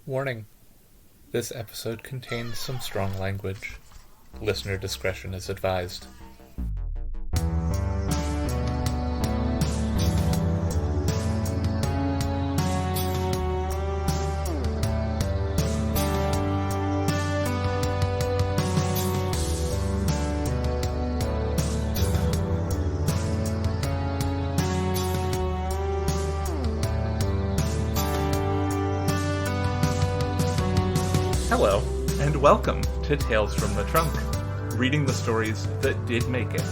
Warning: this episode contains some strong language. Listener discretion is advised. Hello, and welcome to Tales from the Trunk, reading the stories that did make it.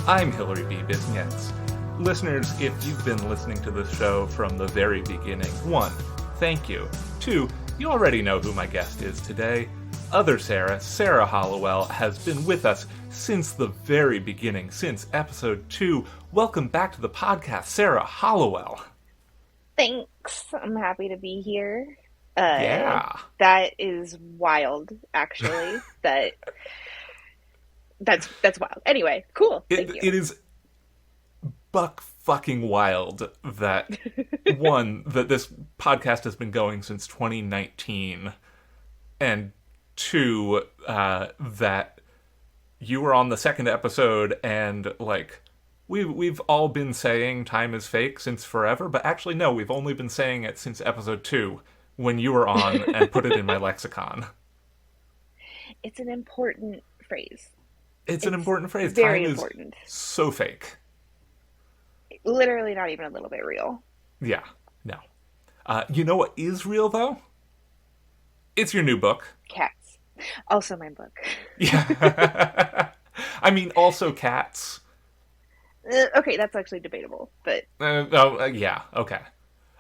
I'm Hillary B. Bisnietz. Listeners, if you've been listening to this show from the very beginning, 1, thank you. 2, you already know who my guest is today. Other Sarah Hollowell, has been with us since the very beginning, since episode 2. Welcome back to the podcast, Sarah Hollowell. Thanks. I'm happy to be here. Yeah. That is wild, actually. That's wild. Anyway, cool. Thank you. It is buck fucking wild that, one, that this podcast has been going since 2019, and 2, that you were on the second episode, and, like, we've all been saying time is fake since forever, but actually, no, we've only been saying it since episode 2. When you were on and put it in my lexicon. It's an important phrase. It's an important phrase. Very Time important. Is so fake. Literally not even a little bit real. Yeah, no. You know what is real, though? It's your new book. Cats. Also my book. Yeah. I mean, also cats. Okay, that's actually debatable, but... yeah, okay.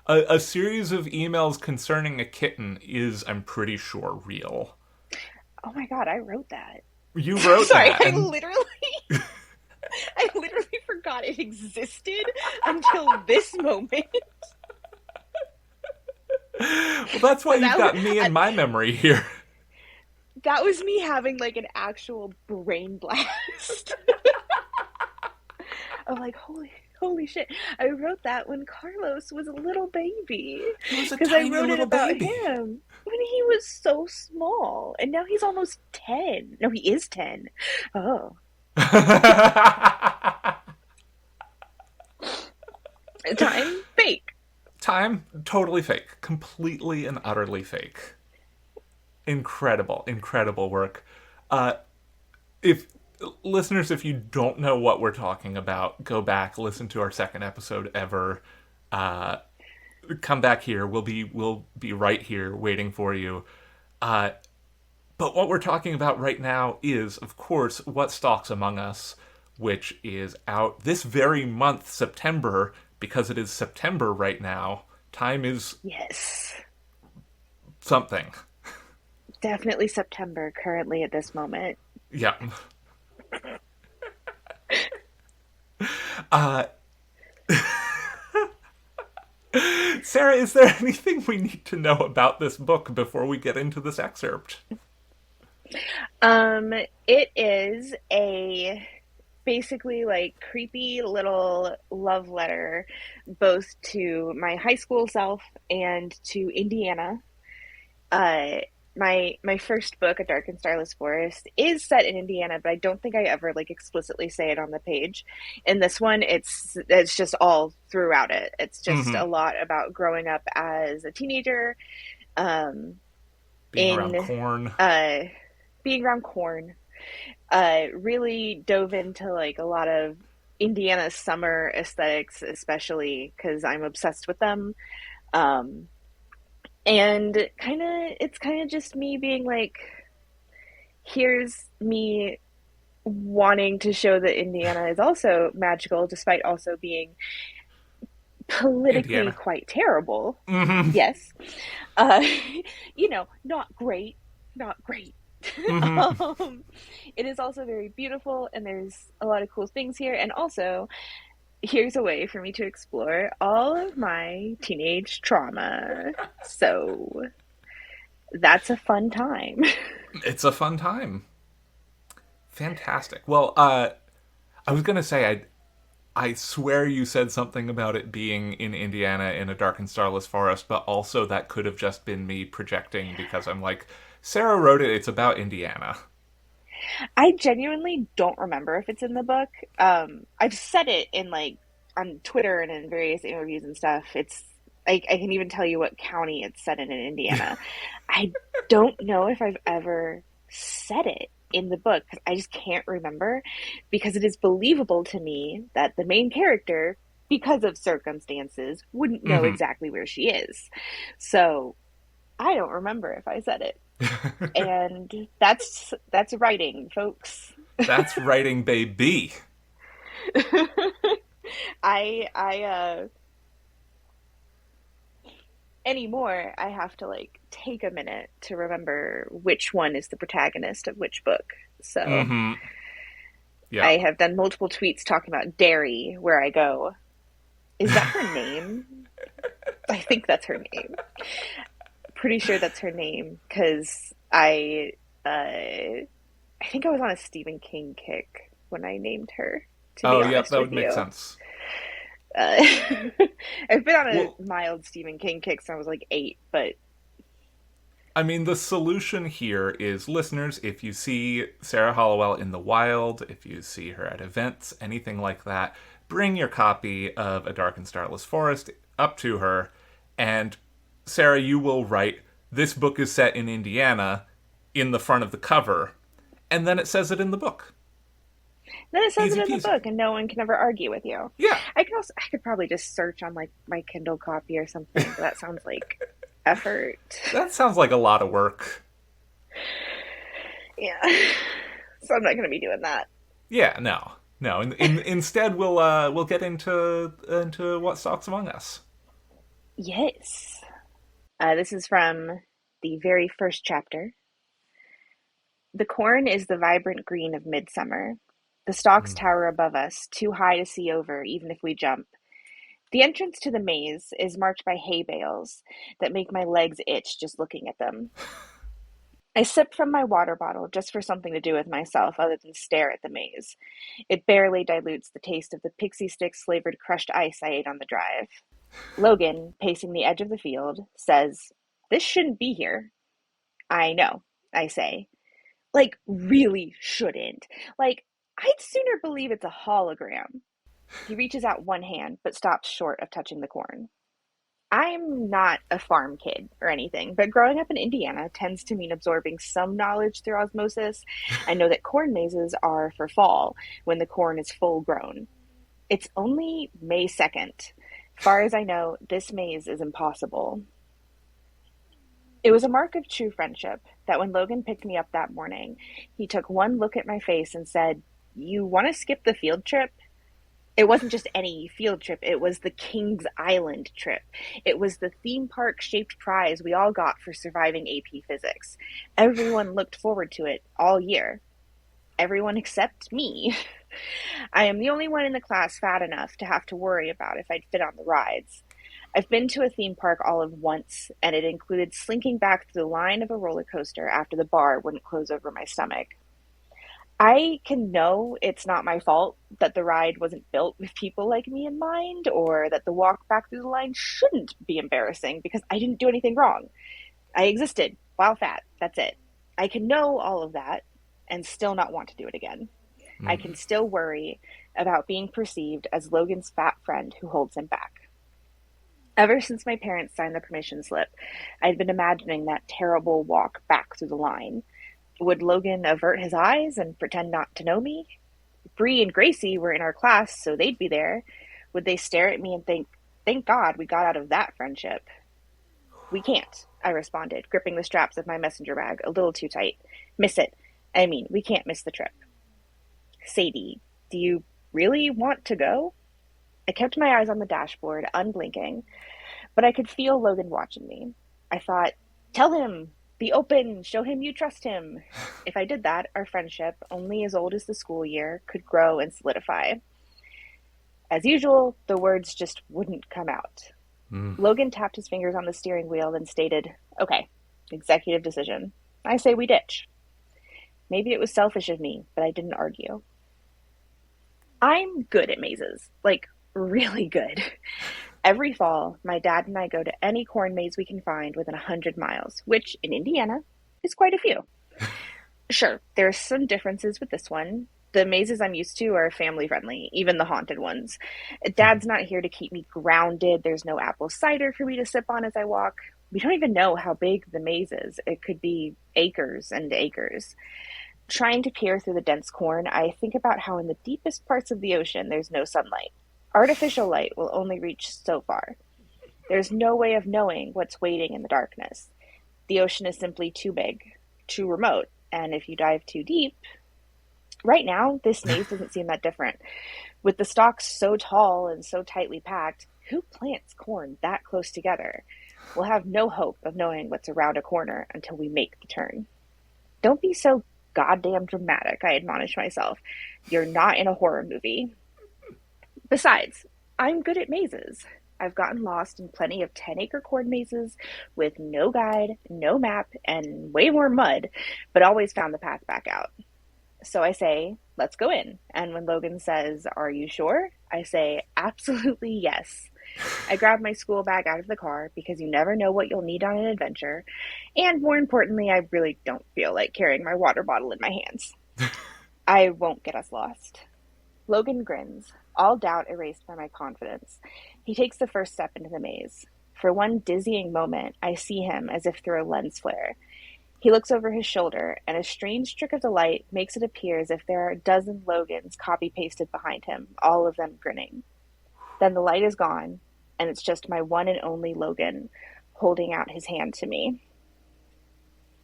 A series of emails concerning a kitten is, I'm pretty sure, real. Oh my god, I wrote that. You wrote Sorry, that. I literally forgot it existed until this moment. Well, that's why you've got me in my memory here. That was me having, like, an actual brain blast. I'm like, holy shit. I wrote that when Carlos was a little baby. He was a Because tiny I wrote it little about baby. him when he was so small. And now he's almost 10. No, he is 10. Oh. Time fake. Time, totally fake. Completely and utterly fake. Incredible work. Listeners, if you don't know what we're talking about, go back, listen to our second episode ever. Come back here. We'll be right here waiting for you. But what we're talking about right now is, of course, What Stalks Among Us, which is out this very month, September, because it is September right now. Time is... Yes. something. Definitely September currently at this moment. Yeah. Sarah, is there anything we need to know about this book before we get into this excerpt? It is a basically like creepy little love letter both to my high school self and to Indiana. My first book, A Dark and Starless Forest, is set in Indiana, but I don't think I ever like explicitly say it on the page. In this one, it's just all throughout it. It's just a lot about growing up as a teenager, being around corn. Really dove into like a lot of Indiana summer aesthetics, especially because I'm obsessed with them. And it's kind of just me being like, here's me wanting to show that Indiana is also magical, despite also being politically quite terrible. Mm-hmm. Yes. Not great. Mm-hmm. It is also very beautiful, and there's a lot of cool things here. And also, here's a way for me to explore all of my teenage trauma. So that's a fun time. It's a fun time. Fantastic. Well, I was going to say, I swear you said something about it being in Indiana in a dark and starless forest, but also that could have just been me projecting because I'm like, Sarah wrote it, it's about Indiana. I genuinely don't remember if it's in the book. I've said it in like on Twitter and in various interviews and stuff. I can even tell you what county it's set in Indiana. I don't know if I've ever said it in the book because I just can't remember because it is believable to me that the main character, because of circumstances, wouldn't know Mm-hmm. exactly where she is. So I don't remember if I said it. And that's writing, folks. That's writing, baby. I anymore I have to like take a minute to remember which one is the protagonist of which book. So Mm-hmm. Yeah. I have done multiple tweets talking about Derry where I go. Is that her name? I think that's her name. Pretty sure that's her name because I think I was on a Stephen King kick when I named her, to be Oh, yep, honest that with would make you. sense. Uh, I've been on a Well, mild Stephen King kick since I was like 8, but I mean, the solution here is listeners, if you see Sarah Hollowell in the wild, if you see her at events, anything like that, bring your copy of A Dark and Starless Forest up to her, and Sarah, you will write, "This book is set in Indiana" in the front of the cover, and then it says it in the book. then it says it Easy in the peasy. book and no one can ever argue with you. Yeah, I could probably just search on like my Kindle copy or something, but that sounds like effort. that sounds like a lot of work. Yeah. So I'm not going to be doing that. Yeah, no. No, instead we'll get into what stalks among us. Yes. This is from the very first chapter. The corn is the vibrant green of midsummer. The stalks Mm. tower above us, too high to see over, even if we jump. The entrance to the maze is marked by hay bales that make my legs itch just looking at them. I sip from my water bottle just for something to do with myself other than stare at the maze. It barely dilutes the taste of the pixie sticks flavored crushed ice I ate on the drive. Logan, pacing the edge of the field, says, "This shouldn't be here." "I know," I say. Like, really shouldn't. Like, I'd sooner believe it's a hologram. He reaches out one hand, but stops short of touching the corn. I'm not a farm kid or anything, but growing up in Indiana tends to mean absorbing some knowledge through osmosis. I know that corn mazes are for fall, when the corn is full grown. It's only May 2nd. Far as I know, this maze is impossible. It was a mark of true friendship that when Logan picked me up that morning, he took one look at my face and said, "You want to skip the field trip?" It wasn't just any field trip, it was the Kings Island trip. It was the theme park shaped prize we all got for surviving AP Physics. Everyone looked forward to it all year. Everyone except me. I am the only one in the class fat enough to have to worry about if I'd fit on the rides. I've been to a theme park all of once, and it included slinking back through the line of a roller coaster after the bar wouldn't close over my stomach. I can know it's not my fault that the ride wasn't built with people like me in mind, or that the walk back through the line shouldn't be embarrassing because I didn't do anything wrong. I existed while fat. That's it. I can know all of that and still not want to do it again. I can Mm. still worry about being perceived as Logan's fat friend who holds him back. Ever since my parents signed the permission slip, I'd been imagining that terrible walk back through the line. Would Logan avert his eyes and pretend not to know me? Bree and Gracie were in our class, so they'd be there. Would they stare at me and think, "Thank God we got out of that friendship"? "We can't," I responded, gripping the straps of my messenger bag a little too tight. "Miss it. I mean, we can't miss the trip." "Sadie, do you really want to go?" I kept my eyes on the dashboard, unblinking, but I could feel Logan watching me. I thought, "Tell him, be open, show him you trust him." If I did that, our friendship, only as old as the school year, could grow and solidify. As usual, the words just wouldn't come out. Mm. Logan tapped his fingers on the steering wheel, then stated, "Okay, executive decision. I say we ditch." Maybe it was selfish of me, but I didn't argue. I'm good at mazes, like really good. Every fall, my dad and I go to any corn maze we can find within 100 miles, which in Indiana is quite a few. Sure, there's some differences with this one. The mazes I'm used to are family friendly, even the haunted ones. Dad's not here to keep me grounded. There's no apple cider for me to sip on as I walk. We don't even know how big the maze is. It could be acres and acres. Trying to peer through the dense corn, I think about how in the deepest parts of the ocean there's no sunlight. Artificial light will only reach so far. There's no way of knowing what's waiting in the darkness. The ocean is simply too big, too remote, and if you dive too deep, right now, this maze doesn't seem that different. With the stalks so tall and so tightly packed, who plants corn that close together? We'll have no hope of knowing what's around a corner until we make the turn. Don't be so goddamn dramatic, I admonish myself. You're not in a horror movie. Besides, I'm good at mazes. I've gotten lost in plenty of 10-acre corn mazes with no guide, no map, and way more mud, but always found the path back out. So I say, let's go in. And when Logan says, are you sure? I say, absolutely yes. I grab my school bag out of the car because you never know what you'll need on an adventure. And more importantly, I really don't feel like carrying my water bottle in my hands. I won't get us lost. Logan grins, all doubt erased by my confidence. He takes the first step into the maze. For one dizzying moment, I see him as if through a lens flare. He looks over his shoulder, and a strange trick of the light makes it appear as if there are a dozen Logans copy-pasted behind him, all of them grinning. Then the light is gone, and it's just my one and only Logan holding out his hand to me.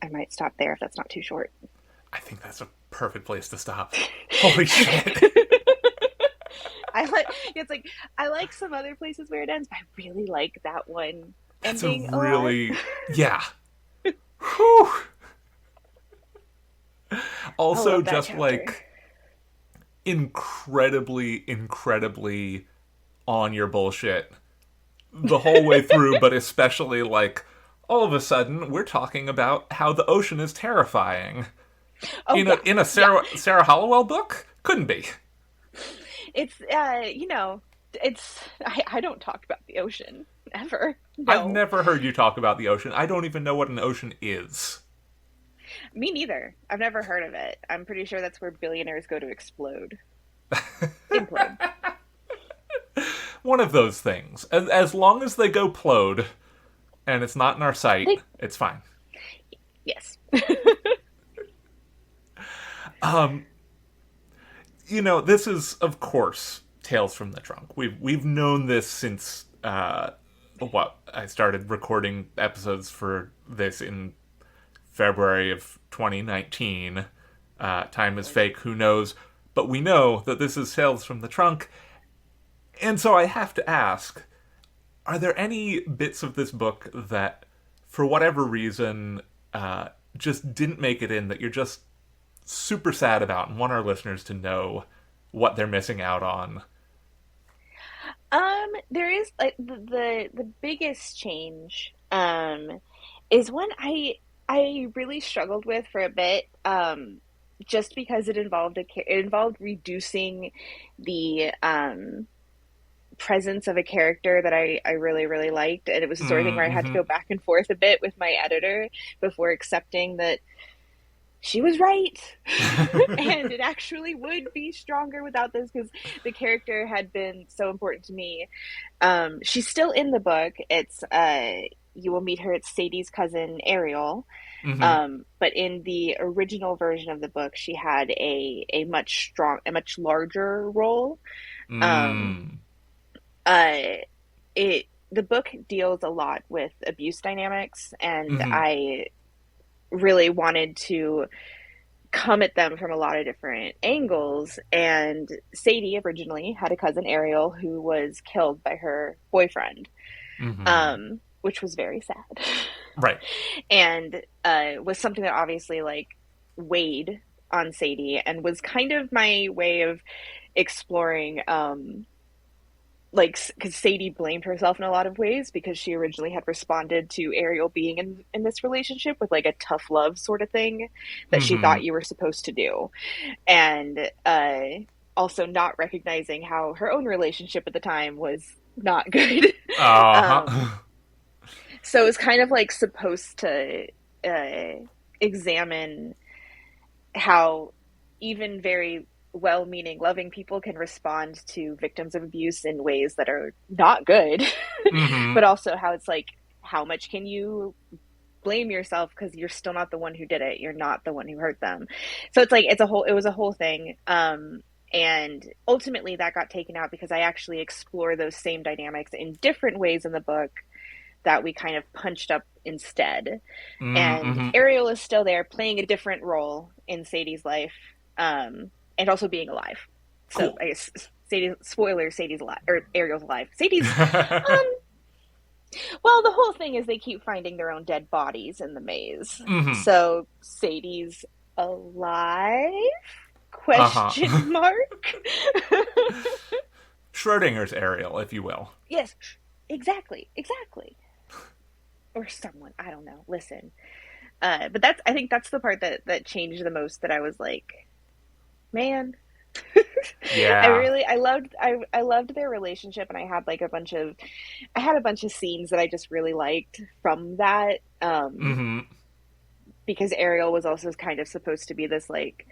I might stop there if that's not too short. I think that's a perfect place to stop. Holy shit. I like some other places where it ends, but I really like that one That's ending a really, a lot. yeah. Whew. I Also, love that just chapter. like incredibly on your bullshit the whole way through, but especially like all of a sudden we're talking about how the ocean is terrifying Oh yeah, in a yeah. Sarah Hollowell book. Couldn't be. It's I don't talk about the ocean ever. I've No, never heard you talk about the ocean. I don't even know what an ocean is. me neither. I've never heard of it. I'm pretty sure that's where billionaires go to explode. Implode. One of those things. As long as they go plode and it's not in our sight, They it's fine. yes. Um, this is of course Tales from the Trunk. We've known this since what I started recording episodes for this in February of 2019. Time is fake, who knows? But we know that this is Tales from the Trunk. And so I have to ask, are there any bits of this book that, for whatever reason, just didn't make it in that you're just super sad about and want our listeners to know what they're missing out on? There is like the biggest change is one I really struggled with for a bit just because it involved reducing the presence of a character that I really really liked, and it was the sort of thing where I had to Mm-hmm. go back and forth a bit with my editor before accepting that she was right and it actually would be stronger without this because the character had been so important to me. She's still in the book. It's you will meet her. It's Sadie's cousin Ariel. Mm-hmm. But in the original version of the book, she had a much larger role. Um, Mm. uh, it the book deals a lot with abuse dynamics, and Mm-hmm. I really wanted to come at them from a lot of different angles. And Sadie originally had a cousin Ariel who was killed by her boyfriend, Mm-hmm. which was very sad, Right. and was something that obviously like weighed on Sadie and was kind of my way of exploring like because Sadie blamed herself in a lot of ways because she originally had responded to Ariel being in this relationship with like a tough love sort of thing that she Mm-hmm. thought you were supposed to do. And also not recognizing how her own relationship at the time was not good. um, Uh-huh. so it's kind of like supposed to uh, examine how even very well meaning, loving people can respond to victims of abuse in ways that are not good, Mm-hmm. but also how it's like, how much can you blame yourself because you're still not the one who did it, you're not the one who hurt them. So it's like it was a whole thing. And ultimately that got taken out because I actually explore those same dynamics in different ways in the book that we kind of punched up instead. And Mm-hmm. Ariel is still there playing a different role in Sadie's life, and also being alive. So Cool. I guess Sadie, spoiler, Sadie's alive, or Ariel's alive. Um well, the whole thing is they keep finding their own dead bodies in the maze. Mm-hmm. So Sadie's alive? Uh-huh. Question mark. Schrodinger's Ariel, if you will. Yes, exactly, exactly. Or someone, I don't know. Listen, but that's I think that's the part that changed the most. That I was like, man, Yeah. I loved their relationship, and I had like I had a bunch of scenes that I just really liked from that. Mm-hmm. Because Ariel was also kind of supposed to be this like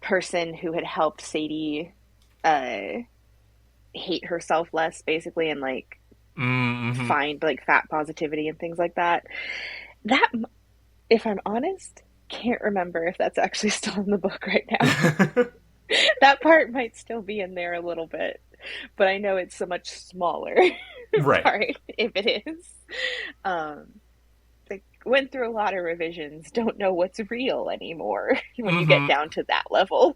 person who had helped Sadie uh, hate herself less, basically, and like Mm-hmm. find like fat positivity and things like that. That, if I'm honest, can't remember if that's actually still in the book right now. That part might still be in there a little bit, but I know it's a much smaller Right. part if it is. Um, like went through a lot of revisions, don't know what's real anymore when you get Mm-hmm. down to that level.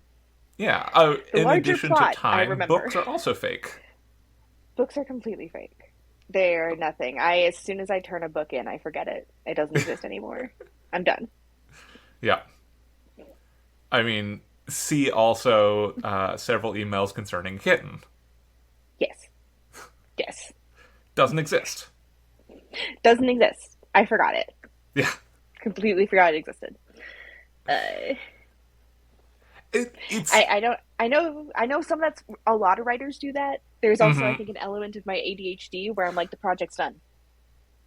Yeah. The In larger addition to plot, I time, remember. books are also fake. Books are completely fake. They are nothing. As soon as I turn a book in, I forget it. It doesn't exist anymore. I'm done. Yeah. I mean, see also several emails concerning Kitten. Yes. Yes. Doesn't exist. Doesn't exist. I forgot it. Yeah. Completely forgot it existed. Uh, It's. I know some that's a lot of writers do that. There's also I Mm-hmm. think an element of my ADHD where I'm like the project's done.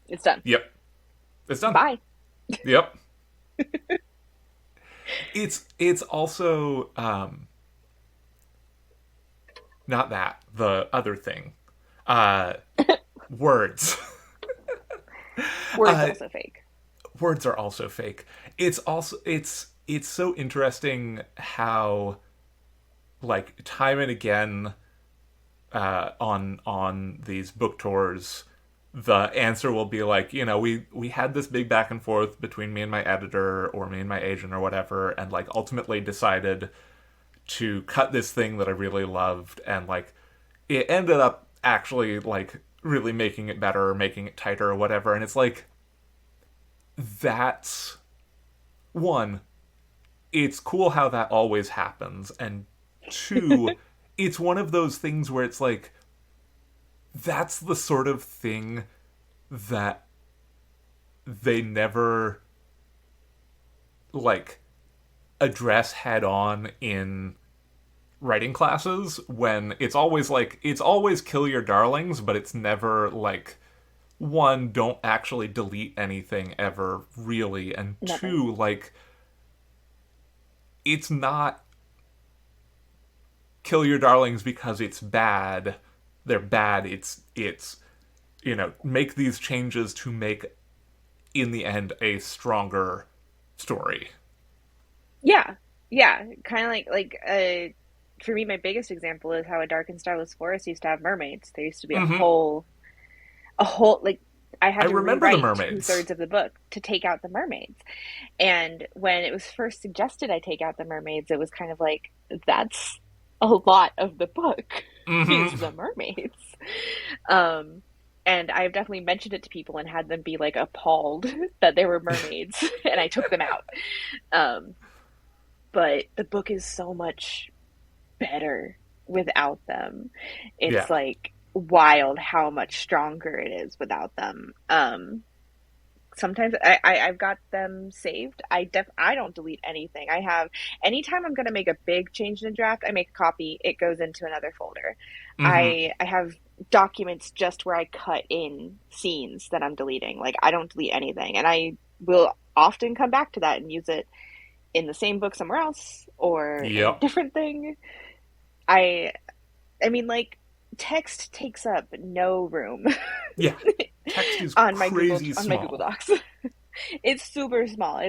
It's done. Yep. It's done. Bye. Yep. It's also not that the other thing. Uh, words. Words uh, also fake. words are also fake. It's so interesting how like time and again on these book tours the answer will be like, we had this big back and forth between me and my editor or me and my agent or whatever, and like ultimately decided to cut this thing that I really loved, and like it ended up actually like really making it better or making it tighter or whatever. And it's like, that's one, it's cool how that always happens, and two, it's one of those things where it's like, that's the sort of thing that they never like address head on in writing classes, when it's always kill your darlings, but it's never like, one, don't actually delete anything ever really, and Never. two, like, it's not kill your darlings because it's bad. They're bad. It's make these changes to make in the end a stronger story. Yeah. Yeah. Kind of for me, my biggest example is how a dark and starless forest used to have mermaids. There used to be Mm-hmm. a whole like I I had to remember the rewrite two mermaids. thirds of the book to take out the mermaids. And when it was first suggested I take out the mermaids, it was kind of like, that's a lot of the book is Mm-hmm. the mermaids. Um, and I've definitely mentioned it to people and had them be like appalled that there were mermaids, and I took them out. Um, but the book is so much better without them. Yeah. It's like wild how much stronger it is without them. sometimes I've got them saved. I don't delete anything. I have anytime I'm gonna make a big change in a draft, I make a copy. It goes into another folder. Mm-hmm. I have documents just where I cut in scenes that I'm deleting. Like I don't delete anything, and I will often come back to that and use it in the same book somewhere else or in a Yep. different thing. I I mean like text takes up no room Yeah. Text is on crazy my Google small. Docs. It's super small.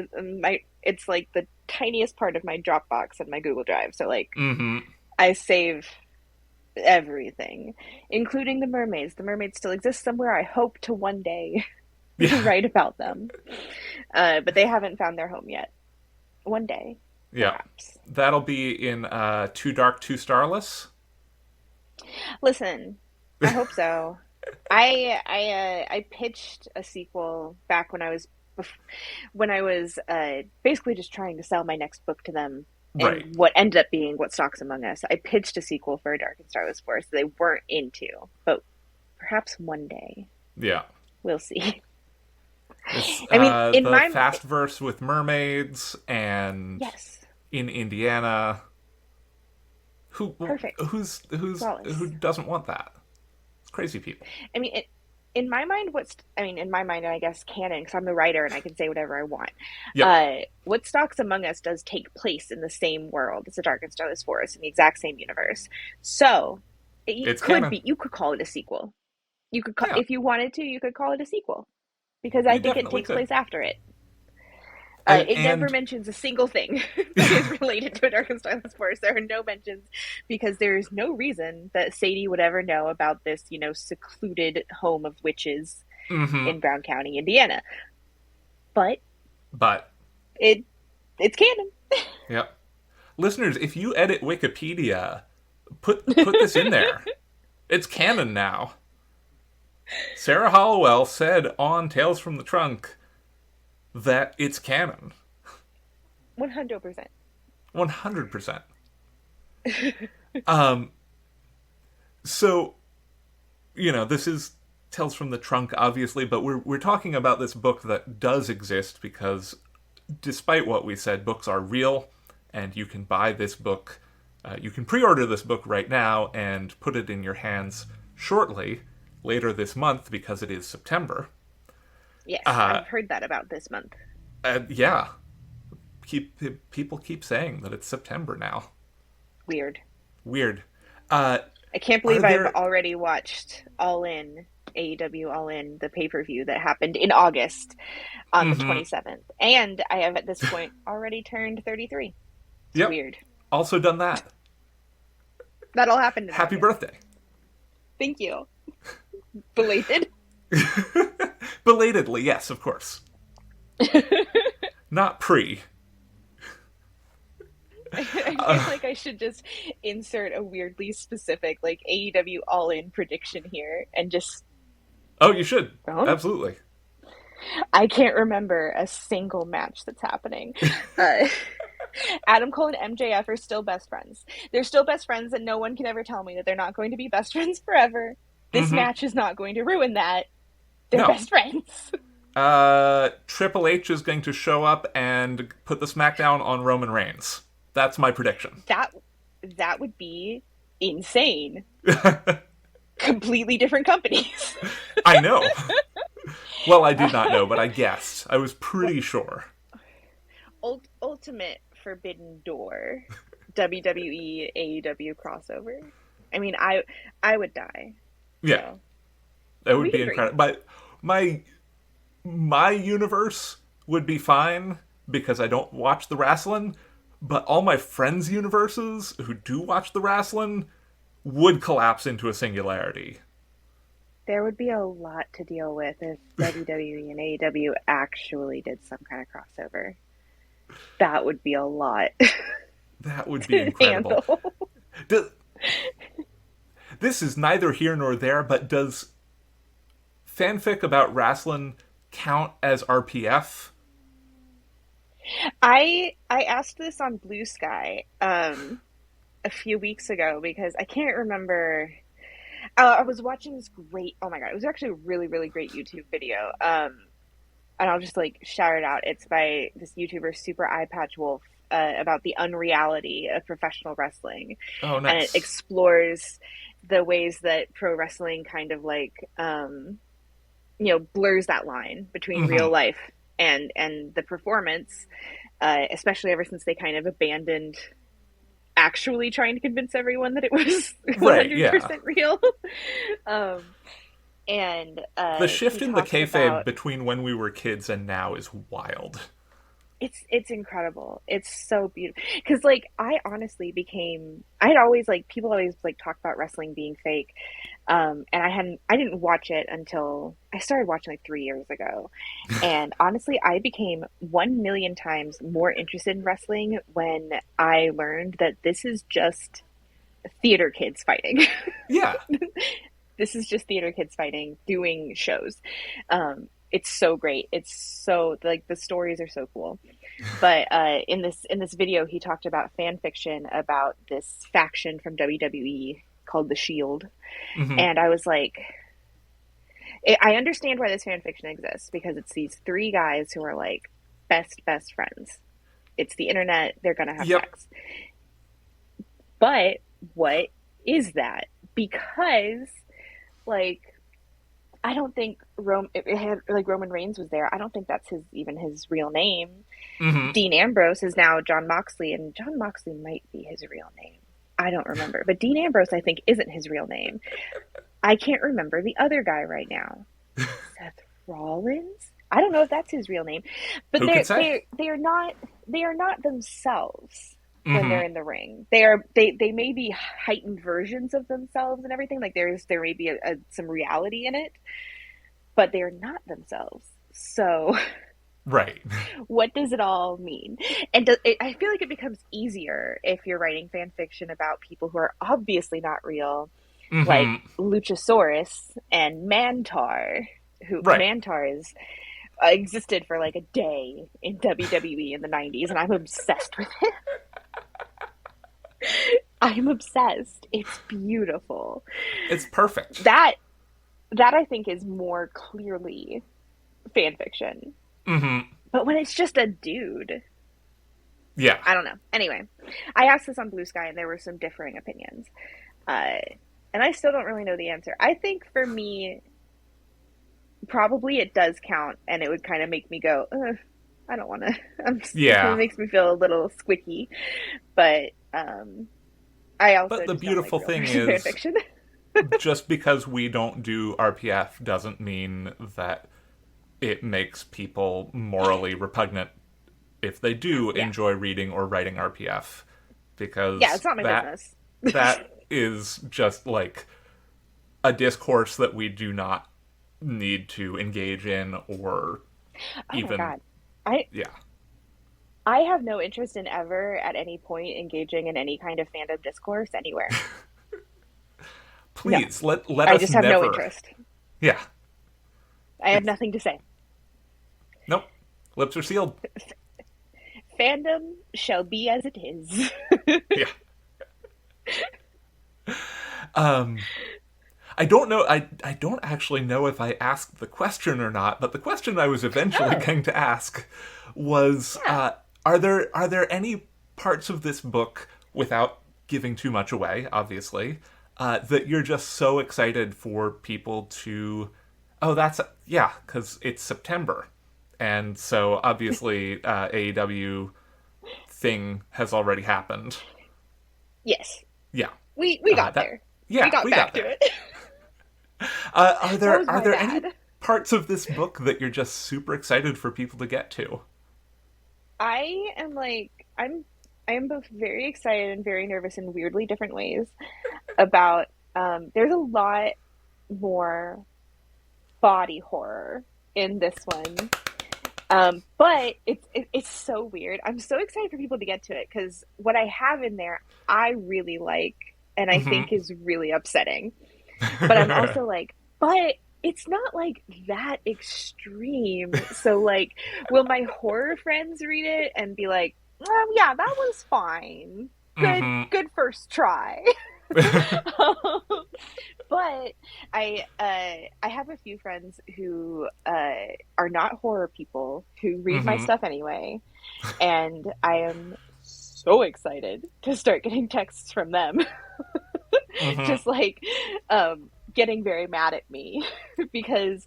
It's like the tiniest part of my Dropbox and my Google Drive. So like Mm-hmm. I save everything, including the mermaids. The mermaids still exist somewhere. I hope to one day Yeah. write about them, but they haven't found their home yet. One day, Yeah. perhaps. That'll be in Too Dark, Too Starless. Listen, I hope so. I pitched a sequel back when I was basically just trying to sell my next book to them, Right. and what ended up being What Stalks Among Us. I pitched a sequel for A Dark and Starless Forest they weren't into, but perhaps one day Yeah. we'll see. It's I mean, in the my fast verse with mermaids and yes, in Indiana. perfect, Who flawless. doesn't want that? It's crazy people. I mean, in my mind, in my mind, and I guess canon, because I'm the writer and I can say whatever I want. Yep. What Stalks Among Us does take place in the same world as the Dark and Starless Forest in the exact same universe. So it It's could canon. be, you could call it a sequel. You could call, Yeah. if you wanted to, you could call it a sequel because I You think it definitely takes could. place after it. It never And mentions a single thing that is related to a Dark and Starless Forest. There are no mentions because there is no reason that Sadie would ever know about this, secluded home of witches mm-hmm. in Brown County, Indiana. But But it it's canon. yep. Listeners, if you edit Wikipedia, put this in there. It's canon now. Sarah Hollowell said on Tales from the Trunk that it's canon. 100%. 100%. Um, so, this is Tales from the Trunk, obviously, but we're talking about this book that does exist because, despite what we said, books are real, and you can buy this book. You can pre-order this book right now and put it in your hands shortly, later this month, because it is September. Yes, Uh, I've heard that about this month. yeah, people keep saying that it's September now. Weird. Weird. I can't Are believe I've there? already watched All In, AEW All In, the pay-per-view that happened in August on the Mm-hmm. 27th. And I have at this point already turned 33. It's Yep. weird. Also done that. That all happened in Happy August. birthday. Thank you. Belated. Belatedly, yes, of course. Not pre. I feel like I should just insert a weirdly specific like AEW All In prediction here and just Oh, you should. don't. Absolutely. I can't remember a single match that's happening. Uh, Adam Cole and MJF are still best friends. They're still best friends, and no one can ever tell me that they're not going to be best friends forever. This Mm-hmm. match is not going to ruin that. They're No. best friends. Triple H is going to show up and put the SmackDown on Roman Reigns. That's my prediction. That would be insane. Completely different companies. I know. Well, I did not know, but I guessed. I was pretty sure. Ultimate Forbidden Door WWE AEW crossover. I mean, I would die. Yeah, So that would we be agree. incredible. But my universe would be fine because I don't watch the wrestling. But all my friends' universes who do watch the wrestling would collapse into a singularity. There would be a lot to deal with if WWE and AEW actually did some kind of crossover. That would be a lot That would be to incredible. handle. Do- this is neither here nor there, but does fanfic about wrestling count as RPF? I asked this on Blue Sky a few weeks ago because I can't remember. I was watching this great. Oh my god, it was actually a really really great YouTube video. and I'll just like shout it out. It's by this YouTuber, Super Eye Patch Wolf, about the unreality of professional wrestling, Oh, and it nice. explores the ways that pro wrestling kind of like blurs that line between real Hmm. life and the performance, especially ever since they kind of abandoned actually trying to convince everyone that it was Right, yeah. 100% real. um, and The he shift in the talks kayfabe about between when we were kids and now is wild. it's incredible. It's so beautiful because like I honestly became I'd always like people always like talk about wrestling being fake, and I didn't watch it until I started watching like 3 years ago, and honestly I became 1 million times more interested in wrestling when I learned that this is just theater kids fighting. Yeah. This is just theater kids fighting doing shows. It's so great. It's so like the stories are so cool. But in this video, he talked about fan fiction about this faction from WWE called the Shield, Hmm. and I was like, I understand why this fan fiction exists because it's these three guys who are like best friends. It's the internet. They're gonna have Yep. sex, but what is that? Because like I don't think it had like Roman Reigns was there. I don't think that's his even his real name. Hmm. Dean Ambrose is now John Moxley, and John Moxley might be his real name. I don't remember, but Dean Ambrose I think isn't his real name. I can't remember the other guy right now. Seth Rollins. I don't know if that's his real name, but Who could say? they are not themselves when Hmm. they're in the ring. They may be heightened versions of themselves and everything. Like there may be some reality in it, but they're not themselves. So Right. what does it all mean? And I feel like it becomes easier if you're writing fan fiction about people who are obviously not real, like Hmm. Luchasaurus and Mantar, who Right. Mantar is existed for like a day in WWE in the 90s, and I'm obsessed with it. I'm obsessed. It's beautiful. It's perfect. That that I think is more clearly fan fiction. Hmm. But when it's just a dude, Yeah. I don't know. Anyway, I asked this on Blue Sky, and there were some differing opinions. Uh, and I still don't really know the answer. I think for me, probably it does count, and it would kind of make me go, ugh, I don't want to. It Yeah. makes me feel a little squicky. But I But also the just don't like beautiful real thing person fan is, fiction. just because we don't do RPF doesn't mean that it makes people morally repugnant if they do Yeah, enjoy reading or writing RPF, yeah, because it's not my business. that is just like a discourse that we do not need to engage in or Oh my even god, I yeah. I have no interest in ever at any point engaging in any kind of fandom discourse anywhere. No, Please let I us just have no never. interest. Yeah. I have It's nothing to say. nope. Lips are sealed. Fandom shall be as it is. Yeah. Um I don't know. I don't actually know if I asked the question or not, but the question I was eventually Oh, going to ask was: yeah. are there any parts of this book, without giving too much away, obviously, that you're just so excited for people to? Oh, that's yeah, because it's September, and so obviously AEW thing has already happened. Yes. Yeah, We got that there. We yeah, got we got back to there. it. Are That there was are my there any bad. parts of this book that you're just super excited for people to get to? I am like I am both very excited and very nervous in weirdly different ways about there's a lot more body horror in this one. But it's so weird. I'm so excited for people to get to it because what I have in there I really like and I Hmm. think is really upsetting. But I'm also like, but it's not like that extreme. So like, will my horror friends read it and be like, yeah, that was fine. Hmm. Good first try. But I have a few friends who are not horror people who read my Mm-hmm. stuff anyway, and I am so excited to start getting texts from them, Mm-hmm. just like getting very mad at me because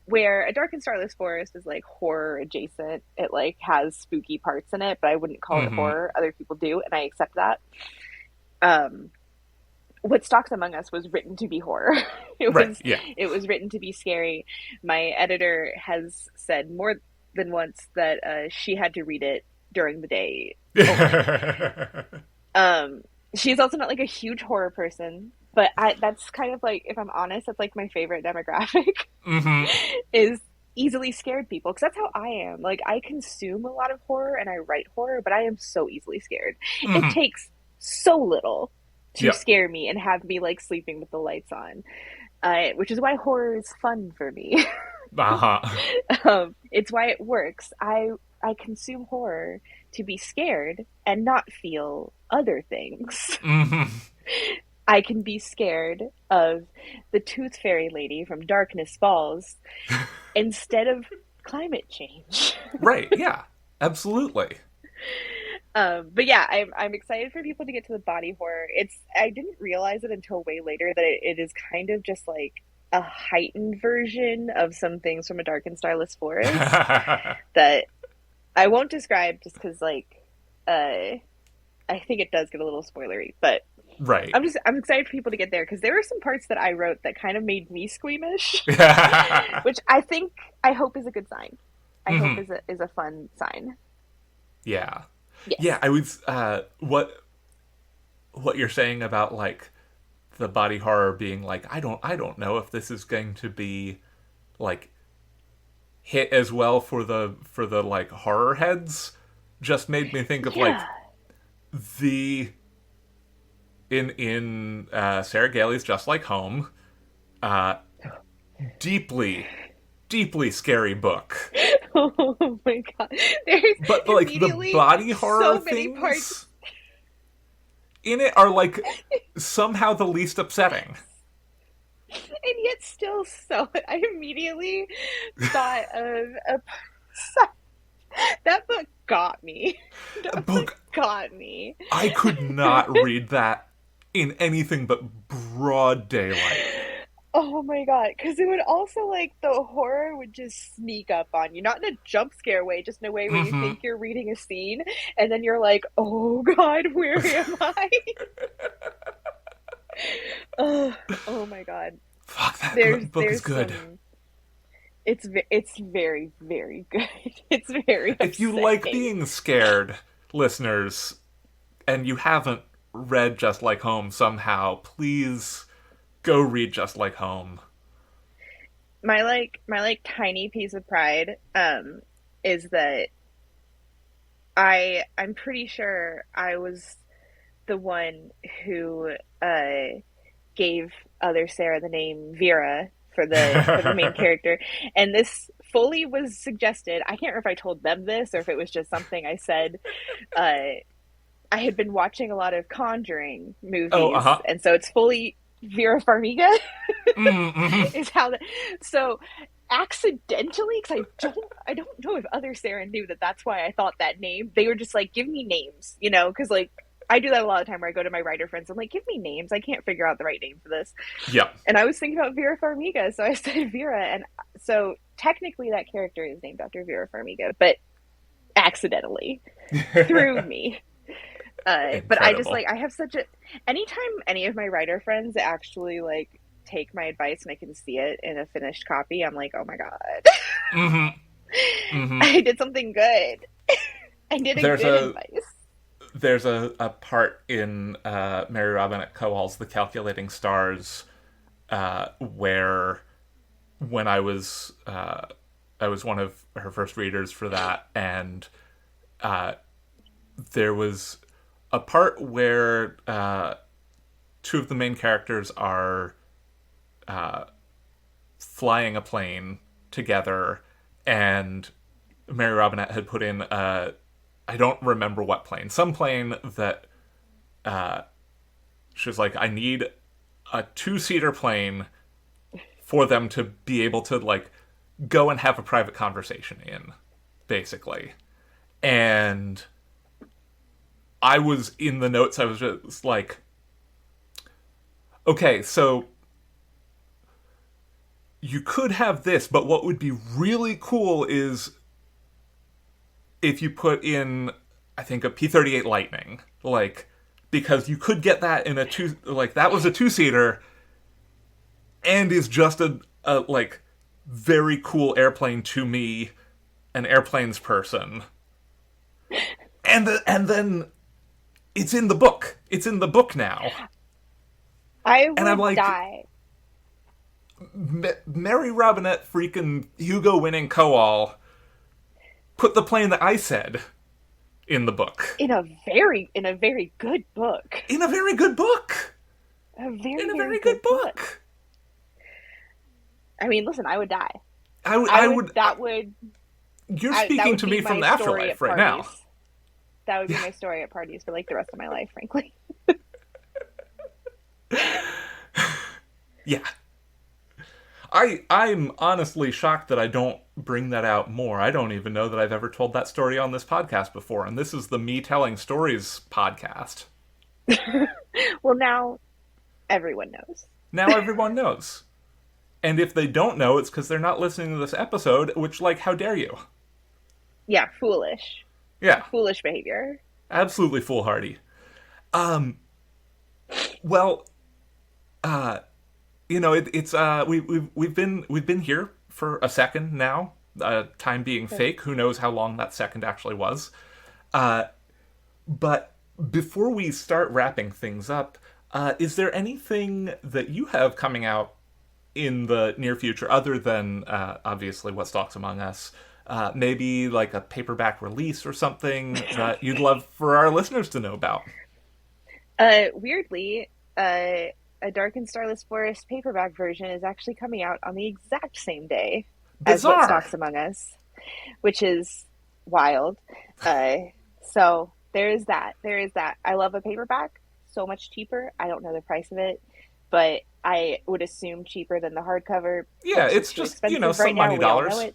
where A Dark and Starless Forest is like horror adjacent, it like has spooky parts in it, but I wouldn't call it Mm-hmm. horror. Other people do, and I accept that. Um, what Stalks Among Us was written to be horror. it Right. was Yeah. it was written to be scary. My editor has said more than once that she had to read it during the day only. Um, she's also not like a huge horror person, but that's kind of like, if I'm honest, that's like my favorite demographic Mm-hmm. is easily scared people, because that's how I am. Like, I consume a lot of horror and I write horror, but I am so easily scared. It Mm-hmm. takes so little to Yep. scare me and have me like sleeping with the lights on, which is why horror is fun for me. Uh-huh. It's why it works. I consume horror to be scared and not feel other things. Mm-hmm. I can be scared of the Tooth Fairy lady from Darkness Falls instead of climate change. Right. Yeah. Absolutely. But yeah, I'm excited for people to get to the body horror. I didn't realize it until way later that it is kind of just like a heightened version of some things from A Dark and Starless Forest that I won't describe just because I think it does get a little spoilery, but Right. I'm excited for people to get there because there were some parts that I wrote that kind of made me squeamish, which I hope is a good sign. I hope Mm-hmm. is a fun sign. Yeah. Yeah, Yes. I was what you're saying about like the body horror being like I don't know if this is going to be like hit as well for the like horror heads just made me think of like Yeah. the in Sarah Gailey's Just Like Home, uh deeply deeply scary book. Oh my god. There's But like the immediately body horror so many parts. things in it are like somehow the least upsetting. And yet still so I immediately thought of a that book got me. A That book book got me. I could not read that in anything but broad daylight. Oh my god, because it would also like the horror would just sneak up on you, not in a jump scare way, just in a way where you Mm-hmm. think you're reading a scene, and then you're like, "Oh god, where am I?" Oh, oh my god. Fuck, that book is There's good. some. It's very very good. It's very If you like upsetting. being scared, listeners, and you haven't read Just Like Home somehow, please go read Just Like Home. My like tiny piece of pride is that I'm pretty sure I was the one who gave other Sarah the name Vera for the main character, and this fully was suggested. I can't remember if I told them this or if it was just something I said. Uh, I had been watching a lot of Conjuring Oh, movies, uh-huh. and so it's fully Vera Farmiga Mm-hmm. is how that. So accidentally, because I don't know if other Sarah knew that that's why I thought that name. They were just like, give me names, because like I do that a lot of time where I go to my writer friends. I'm like, give me names. I can't figure out the right name for this. Yep. And I was thinking about Vera Farmiga, so I said Vera, and so technically that character is named after Vera Farmiga, but accidentally through me. But I just like Incredible. I have such a anytime any of my writer friends actually like take my advice and I can see it in a finished copy, I'm like, oh my god, Mm-hmm. Mm-hmm. I did something good. I did a There's good a advice. a part in Mary Robinette Kowal's The Calculating Stars where when I was one of her first readers for that, and uh, there was a part where two of the main characters are flying a plane together, and Mary Robinette had put in I don't remember what plane, some plane that she was like, I need a two-seater plane for them to be able to like go and have a private conversation in, basically. And I was in the notes, I was just like, okay, so you could have this, but what would be really cool is if you put in, I think, a P-38 Lightning, like, because you could get that in a two, like, that was a two-seater and is just a like very cool airplane to me, an airplanes person, and then it's in the book. It's in the book now, I and I'm would like, die. Mary Robinette, freaking Hugo winning Coal, put the plane that I said in the book. In a very good book. In a very good book. A very, In a very very good book. book. I mean, listen, I would die. I would. That would. You're That speaking would to be me from my the story afterlife at right now. parties. That would be my story at parties for like the rest of my life, frankly. Yeah. I'm honestly shocked that I don't bring that out more. I don't even know that I've ever told that story on this podcast before, and this is the Me Telling Stories podcast. Well, now everyone knows. Now everyone knows. And if they don't know, it's because they're not listening to this episode, which, like, how dare you? Yeah, foolish. Yeah, Foolish behavior. absolutely foolhardy. Well, you know, it's we've been here for a second now. Time being fake, who knows how long that second actually was. But before we start wrapping things up, is there anything that you have coming out in the near future other than obviously What Stalks Among Us? Maybe like a paperback release or something that you'd love for our listeners to know about. Weirdly, a Dark and Starless Forest paperback version is actually coming out on the exact same day as What Bizarre. Stalks Among Us, which is wild. So there is that. There is that. I love a paperback. So much cheaper. I don't know the price of it, but I would assume cheaper than the hardcover. Yeah, Books are it's too just, expensive some right now. money We all know dollars. it.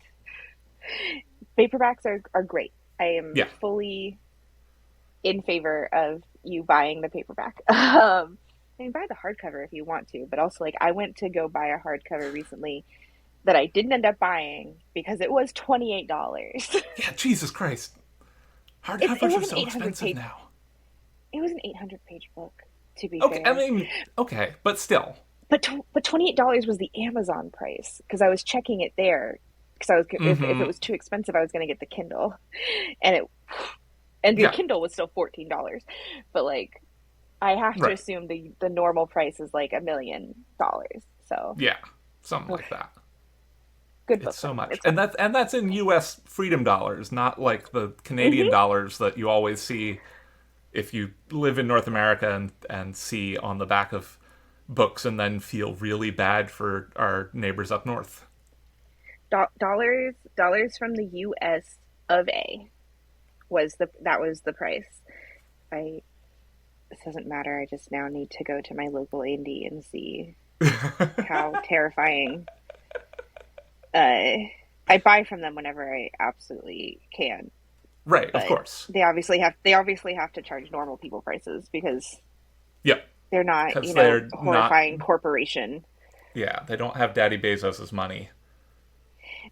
Paperbacks are great. I am Yeah. fully in favor of you buying the paperback. I mean, buy the hardcover if you want to, but also like I went to go buy a hardcover recently that I didn't end up buying because it was $28. Yeah, Jesus Christ. It Hardcovers are was an so 800 expensive page. now. It was an 800-page book, to be Okay, I fair. mean, okay, but still. But $28 was the Amazon price because I was checking it there because I was if it Mm-hmm. was too expensive, I was going to get the Kindle, and the Yeah, Kindle was still $14. But like, I have to right. assume the normal price is like $1 million. So Yeah, something like that. good book It's so though. much, It's and fun. that's in U.S. freedom dollars, not like the Canadian Hmm. dollars that you always see if you live in North America and see on the back of books, and then feel really bad for our neighbors up north. Dollars from the U.S. of A was the price. I This doesn't matter. I just now need to go to my local indie and see how terrifying. I buy from them whenever I absolutely can, Right, of but course. they obviously have to charge normal people prices because Yep, they're not, because they're a not. horrifying corporation. Yeah, they don't have Daddy Bezos's money.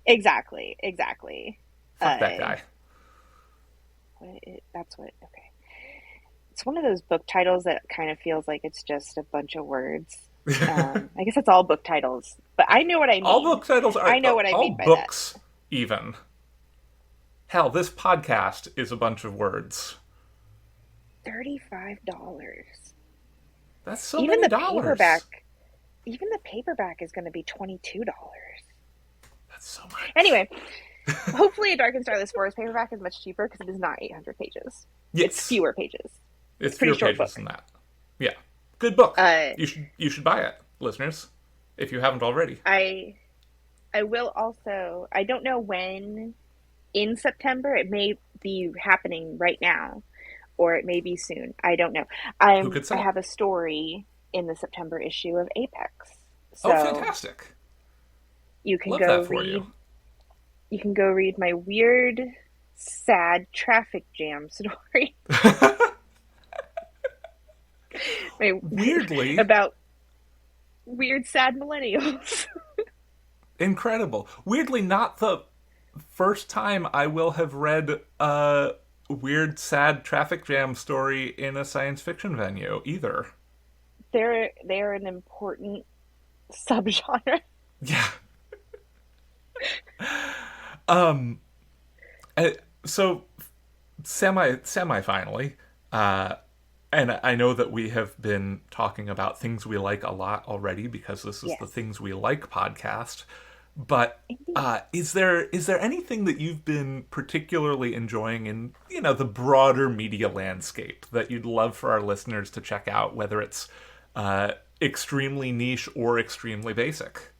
Exactly, exactly. Fuck that Uh, guy. that's what. Okay, it's one of those book titles that kind of feels like it's just a bunch of words. I guess it's all book titles, but I know what I All mean. book titles are I know what I all mean by that. books. Even hell, this podcast is a bunch of words. $35. That's so Even many the dollars. paperback, even the paperback is going to be $22. That's so much. Anyway, hopefully, a Dark and Starless Forest paperback is much cheaper because it is not 800 pages. It's Yes, fewer pages. it's Pretty fewer short pages book. than that. Yeah, good book. Uh, You should buy it, listeners, if you haven't already. I will also. I don't know when in September. It may be happening right now, or it may be soon. I don't know. Who could I say? have a story in the September issue of Apex. Oh, So fantastic. you can Love go that for you. read you can go read my weird, sad traffic jam story. my, Weirdly, about weird, sad millennials. incredible. Weirdly, not the first time I will have read a weird, sad traffic jam story in a science fiction venue either. They're an important subgenre. Yeah. Um. uh, So semi finally, uh, and I know that we have been talking about things we like a lot already because this is the Yes, things we like podcast. But indeed. is there anything that you've been particularly enjoying in the broader media landscape that you'd love for our listeners to check out, whether it's extremely niche or extremely basic?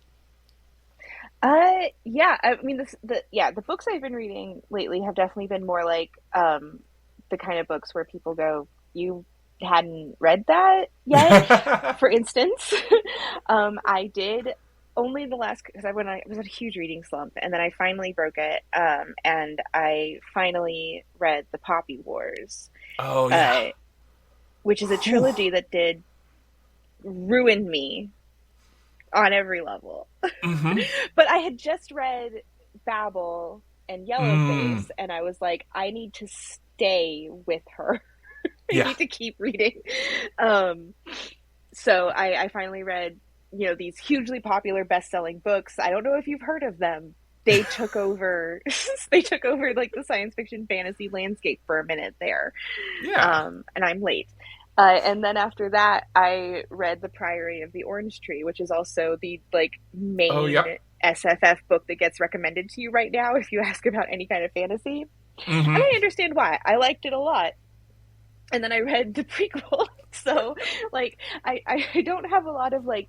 Yeah, I mean, the books I've been reading lately have definitely been more like the kind of books where people go, "You hadn't read that yet?" For instance, I did only the last because I was in a huge reading slump, and then I finally broke it, and I finally read The Poppy Wars, Oh yeah. uh, which is a Whew. trilogy that did ruin me on every level. Mm-hmm. But I had just read Babel and Mm. Yellowface, and I was like, I need to stay with her. I Yeah. need to keep reading. Um, so I finally read, these hugely popular best-selling books. I don't know if you've heard of them. They took over. They took over like the science fiction fantasy landscape for a minute there, Yeah. and I'm late. And then after that, I read The Priory of the Orange Tree, which is also the like Oh main yep. SFF book that gets recommended to you right now if you ask about any kind of fantasy. And I Mm-hmm. understand why. I liked it a lot. And then I read the prequel. So like I don't have a lot of like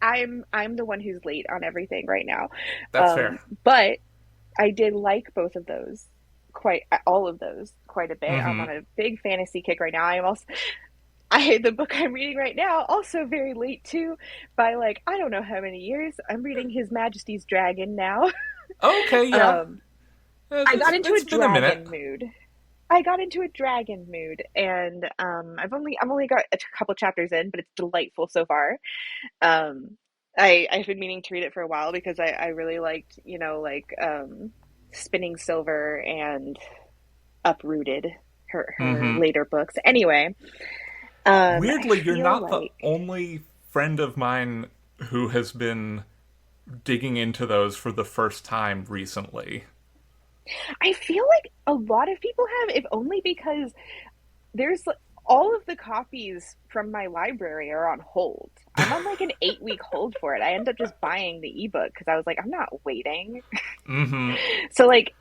I'm the one who's late on everything right now. That's fair. But I did like both of those quite all of those quite a bit. I'm Mm-hmm. on a big fantasy kick right now. I the book I'm reading right now also very late too by like I don't know how many years. I'm reading His Majesty's Dragon now. Okay, yeah. um It's, I got it's, into a it's been a minute. dragon mood. I got into a dragon mood and I'm only got a couple chapters in, but it's delightful so far. Um I've been meaning to read it for a while because I really liked, like Spinning Silver and Uprooted, her Mm-hmm. later books. Anyway, I Weirdly, you're feel not the like only friend of mine who has been digging into those for the first time recently. I feel like a lot of people have, if only because there's all of the copies from my library are on hold. I'm on like an 8 week hold for it. I ended up just buying the ebook because I was like, I'm not waiting. Mm-hmm. So like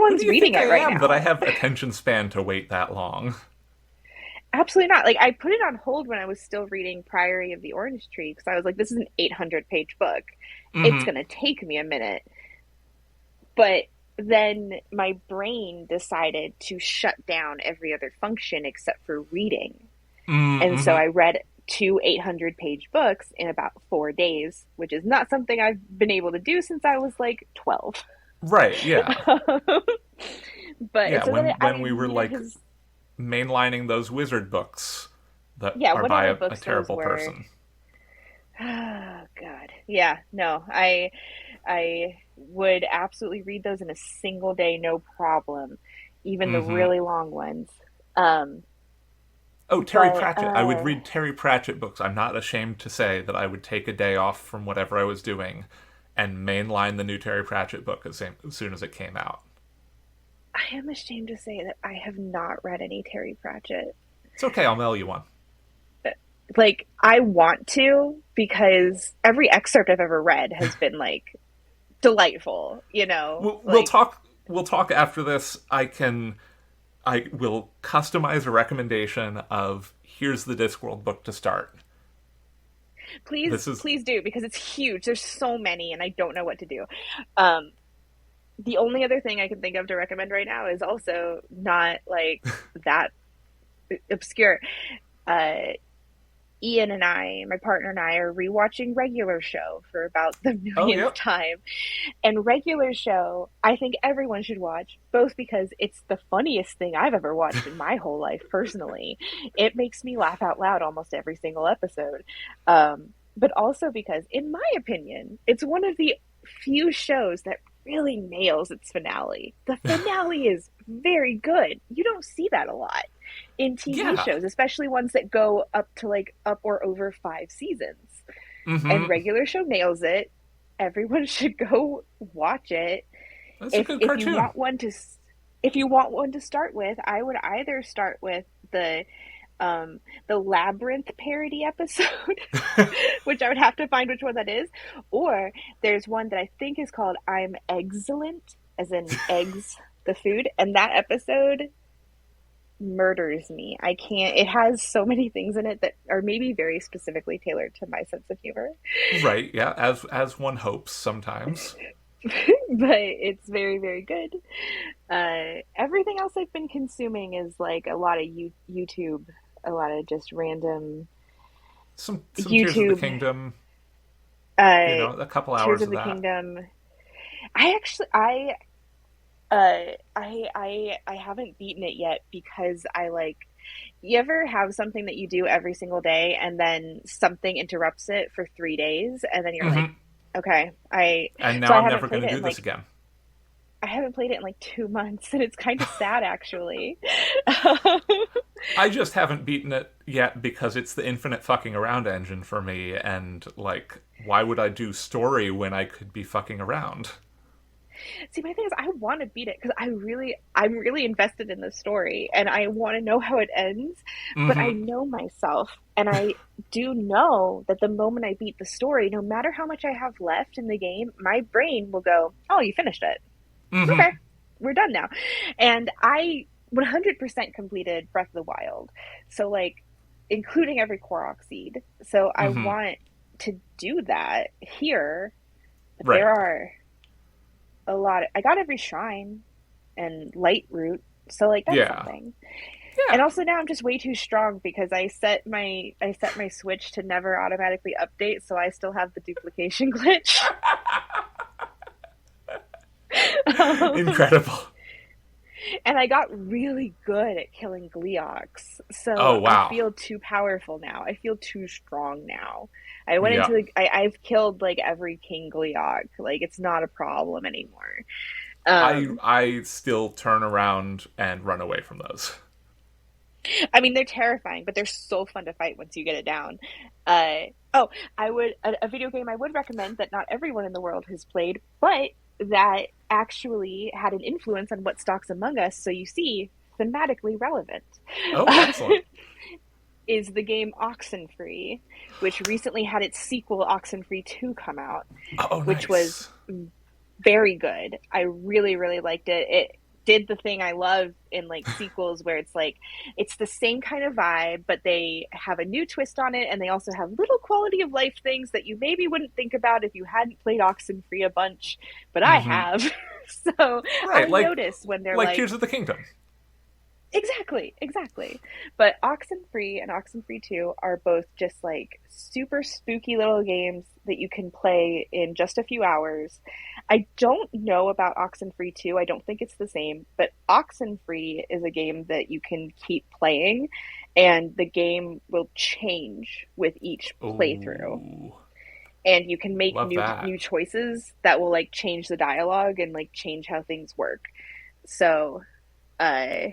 Who do everyone's you reading think I it right am that I now. have attention span to wait that long? Absolutely not. Like I put it on hold when I was still reading Priory of the Orange Tree because I was like, this is an 800-page book. It's Mm-hmm. gonna take me a minute. But then my brain decided to shut down every other function except for reading. And so Mm-hmm. I read two 800-page books in about 4 days, which is not something I've been able to do since I was like 12. Right, yeah. But Yeah, so then when we were like has, mainlining those wizard books that yeah, are by whatever a books those terrible were. person. Oh, God. Yeah, no, I would absolutely read those in a single day, no problem, even the Mm-hmm. really long ones. Um, Oh, Terry but Pratchett. I would read Terry Pratchett books. I'm not ashamed to say that I would take a day off from whatever I was doing and mainline the new Terry Pratchett book as soon as it came out. I am ashamed to say that I have not read any Terry Pratchett. It's okay, I'll mail you one. Like, I want to because every excerpt I've ever read has been like delightful, We'll Like, talk. We'll talk after this. I will customize a recommendation of here's the Discworld book to start. please, This is please do because it's huge. There's so many, and I don't know what to do. Um, the only other thing I can think of to recommend right now is also not like that obscure. Uh, Ian and I, my partner and I, are rewatching Regular Show for about the Oh, millionth yep. time. And Regular Show, I think everyone should watch, both because it's the funniest thing I've ever watched in my whole life personally. It makes me laugh out loud almost every single episode. But also because, in my opinion, it's one of the few shows that really nails its finale. The finale is very good. You don't see that a lot in TV Yeah. shows, especially ones that go up to like up or over 5 seasons. And Mm-hmm. Regular Show nails it. Everyone should go watch it. That's a If good if you cartoon. want one to if you want one to start with, I would either start with the Labyrinth parody episode, which I would have to find which one that is, or there's one that I think is called I'm Excellent, as in eggs, the food, and that episode murders me. I can't. It has so many things in it that are maybe very specifically tailored to my sense of humor, Right, yeah, as one hopes sometimes. but it's very, very good. Everything else I've been consuming is like a lot of YouTube, a lot of just random Some Tears of the YouTube. Kingdom, Uh, a couple Tears hours of of the that. Kingdom. I actually, I haven't beaten it yet because I like. You ever have something that you do every single day and then something interrupts it for 3 days and then you're like, Hmm. okay, And so now I I'm haven't never going played to it do in this like again. I haven't played it in like 2 months and it's kind of sad actually. I just haven't beaten it yet because it's the infinite fucking around engine for me, and like, why would I do story when I could be fucking around? See, my thing is, I want to beat it because I'm really invested in the story and I want to know how it ends. But I Hmm. know myself, and I do know that the moment I beat the story, no matter how much I have left in the game, my brain will go, "Oh, you finished it. Okay, Hmm. we're done now." And I 100% completed Breath of the Wild, so like, including every Korok seed. So I Hmm. want to do that here, but there Right. are I got every shrine and light root, so like that's Yeah. something. And Yeah. also now I'm just way too strong because I set my Switch to never automatically update, so I still have the duplication glitch. um, Incredible. and I got really good at killing Gleox, so Oh, I wow. feel too powerful now. I feel too strong now. I went into Yep. I've killed like every King Gleoc. Like it's not a problem anymore. I Um, I still turn around and run away from those. I mean, they're terrifying, but they're so fun to fight once you get it down. Uh, oh, a video game I would recommend that not everyone in the world has played, but that actually had an influence on what stalks among us. So you see, thematically relevant, Oh, excellent. is the game Oxenfree, which recently had its sequel Oxenfree 2 come out, Oh, which was nice. very good. I really, really liked it. It did the thing I love in like sequels where it's like it's the same kind of vibe, but they have a new twist on it and they also have little quality of life things that you maybe wouldn't think about if you hadn't played Oxenfree a bunch, but I Hmm. have. So Right, I notice when they're like like Tears of the Kingdom. exactly, exactly. But Oxenfree and Oxenfree 2 are both just like super spooky little games that you can play in just a few hours. I don't know about Oxenfree 2. I don't think it's the same, but Oxenfree is a game that you can keep playing and the game will change with each playthrough. Oh, And you can make love that. new choices that will like change the dialogue and like change how things work. So, uh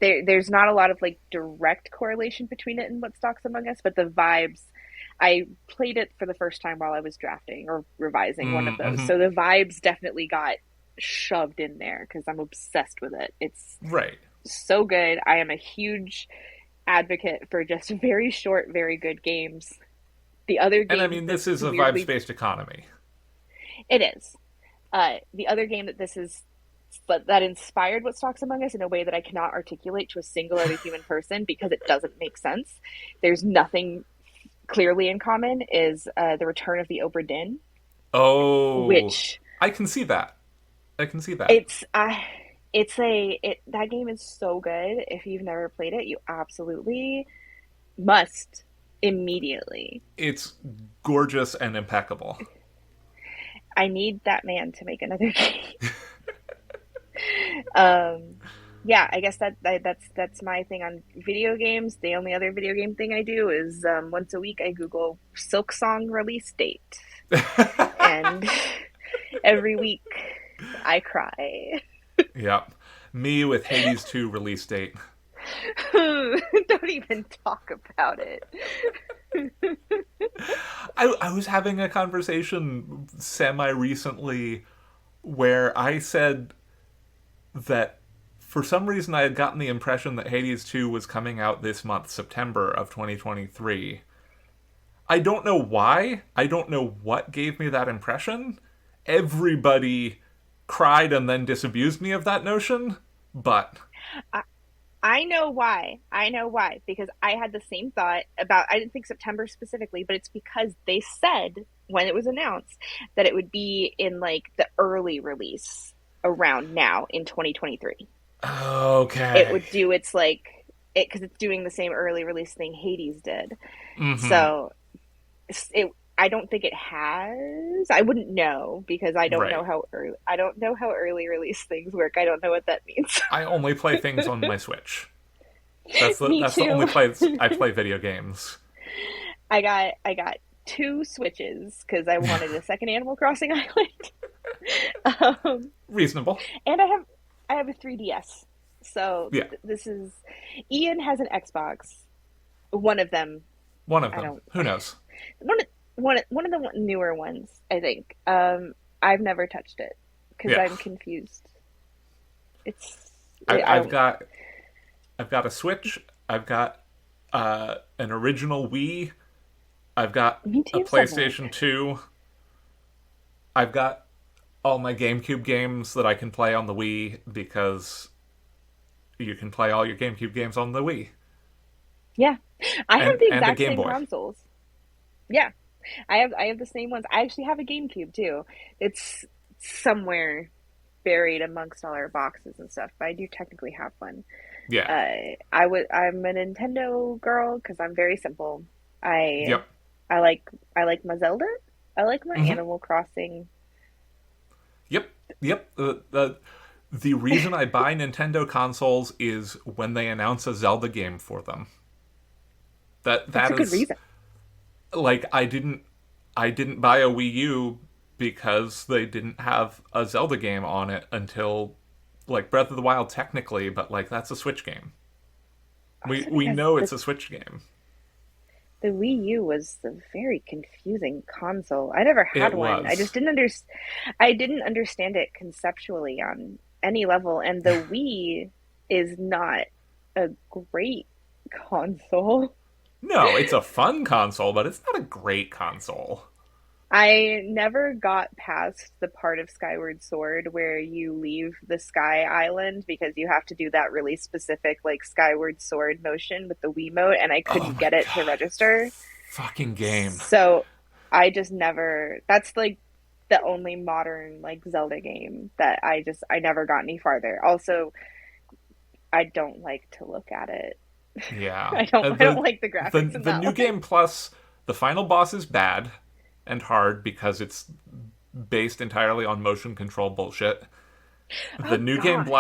there's not a lot of like direct correlation between it and what stalks among us, but the vibes. I played it for the first time while I was drafting or revising one of those, Mm-hmm. so the vibes definitely got shoved in there because I'm obsessed with it. It's Right. so good. I am a huge advocate for just very short, very good games. The other And I game mean, that this is a vibes weirdly based economy. it is. The other game that this is but that inspired what stalks among us in a way that I cannot articulate to a single other human person because it doesn't make sense. There's nothing clearly in common. Is the Return of the Obra Dinn, Oh, which I can see that. I can see that. it's that game is so good. If you've never played it, you absolutely must immediately. It's gorgeous and impeccable. I need that man to make another game. Um, yeah, I guess that's my thing on video games. The only other video game thing I do is once a week I Google Silk Song release date, and every week I cry. Yep. Me with Hades 2 release date. Don't even talk about it. I was having a conversation semi recently where I said that for some reason I had gotten the impression that Hades 2 was coming out this month, September of 2023. I don't know why. I don't know what gave me that impression. Everybody cried and then disabused me of that notion, but I, I know why. I know why. Because I had the same thought about, I didn't think September specifically, but it's because they said when it was announced that it would be in like the early release around now in 2023. It okay. would do its like, because it's doing the same early release thing Hades did. Mm-hmm. So it, I don't think it has. I wouldn't know because Right. I don't know how early release things work. I don't know what that means. I only play things on my Switch. Me That's the only too. place I play video games. I got two Switches because I wanted a second Animal Crossing island. Reasonable. And I have a 3DS. So Yeah, this is Ian has an Xbox. One of them. one of I them. don't. Who knows? One of the newer ones. I think. I've never touched it because Yeah, I'm confused. It's I I've don't. got a Switch. I've got an original Wii. I've got Me a too. Somewhere. PlayStation 2. I've got all my GameCube games that I can play on the Wii because you can play all your GameCube games on the Wii Yeah, I have the and a exact Game same Boy. consoles. Yeah, I have the same ones. I actually have a GameCube too. It's somewhere buried amongst all our boxes and stuff, but I do technically have one. Yeah. I'm a Nintendo girl because I'm very simple. I Yep. I like my Zelda. I like my Mm-hmm. Animal Crossing. Yep. Yep. The reason I buy Nintendo consoles is when they announce a Zelda game for them. That's That a good is reason. like I didn't buy a Wii U because they didn't have a Zelda game on it until like Breath of the Wild technically, but like that's a Switch game. Also We because know it's a Switch game. the Wii U was a very confusing console. I never had It one. was. I didn't understand it conceptually on any level, and the Wii is not a great console. No, it's a fun console, but it's not a great console. I never got past the part of Skyward Sword where you leave the Sky Island because you have to do that really specific like Skyward Sword motion with the Wiimote, and I Oh couldn't my get it to god. register. Fucking game. So I just never, that's like the only modern like Zelda game that I never got any farther. Also, I don't like to look at it. Yeah. I don't like the graphics in The that new one. game plus the final boss is bad and hard because it's based entirely on motion control bullshit. The Oh God.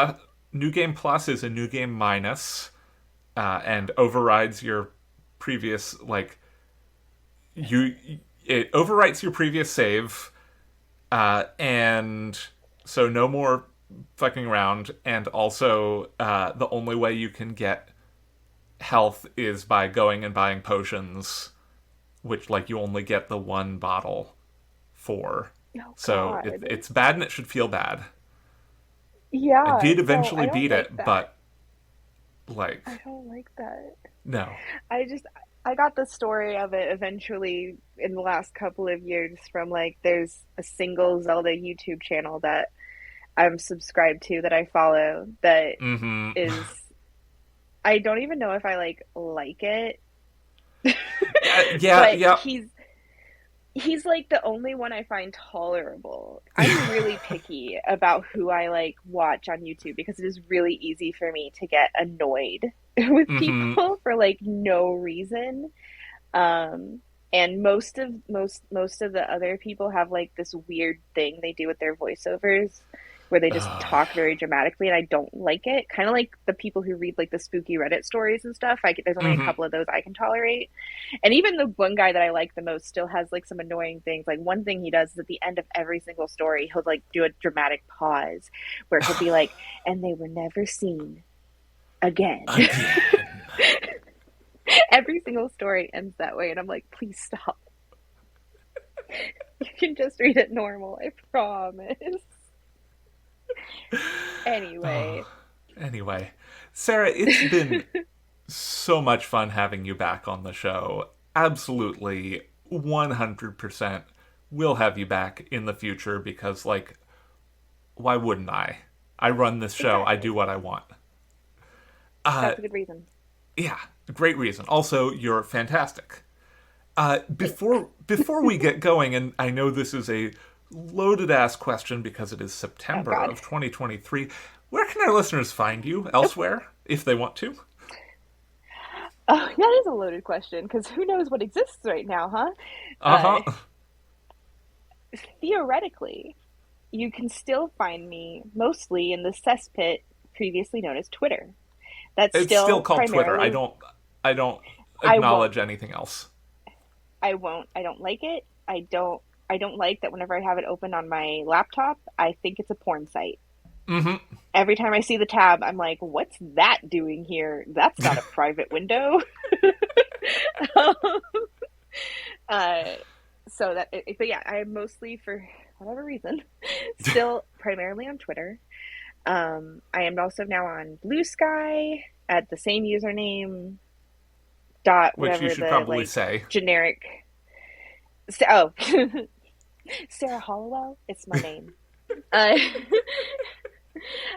new game plus is a new game minus and overrides your previous like you it overwrites your previous save and so no more fucking around and also the only way you can get health is by going and buying potions, which like you only get the one bottle for. Oh So God. it's bad and it should feel bad. I Yeah, did no, eventually I don't beat like it, that. but like I don't like that. no. I just I got the story of it eventually in the last couple of years from like there's a single Zelda YouTube channel that I'm subscribed to that I follow that Mm-hmm. is I don't even know if I like it, Yeah, yeah, but yeah. he's like the only one I find tolerable. I'm really picky about who I like watch on YouTube because it is really easy for me to get annoyed with Mm-hmm. people for like no reason. Um, and most of the other people have like this weird thing they do with their voiceovers where they just Ugh. talk very dramatically, and I don't like it. Kind of like the people who read like the spooky Reddit stories and stuff. There's only a Hmm. couple of those I can tolerate. And even the one guy that I like the most still has like some annoying things. Like one thing he does is at the end of every single story, he'll like do a dramatic pause where he'll be like, and they were never seen again. Again. Every single story ends that way, and I'm like, please stop. You can just read it normal, I promise. Anyway, Anyway, Sarah, it's been so much fun having you back on the show. Absolutely 100% will have you back in the future because, like, why wouldn't I? I run this show, I do exactly. what I want. Uh, That's a good reason. yeah, great reason. Also, you're fantastic. Thanks. Before we get going, and I know this is a loaded ass question because it is Oh, September God. of 2023, where can our listeners find you elsewhere if they want to? Oh, that is a loaded question because who knows what exists right now, huh? Uh Uh, huh. Theoretically, you can still find me mostly in the cesspit previously known as Twitter. That's It's still still called Twitter. primarily. I don't I won't. acknowledge anything else. I won't. I don't like it. I don't like that whenever I have it open on my laptop, I think it's a porn site. Mm-hmm. Every time I see the tab, I'm like, what's that doing here? That's not a private window. uh, but yeah, I am mostly, for whatever reason, still primarily on Twitter. I am also now on Blue Sky at the same username, dot, Which you whatever should the probably like say. generic. Oh, Sarah Hollowell. It's my name.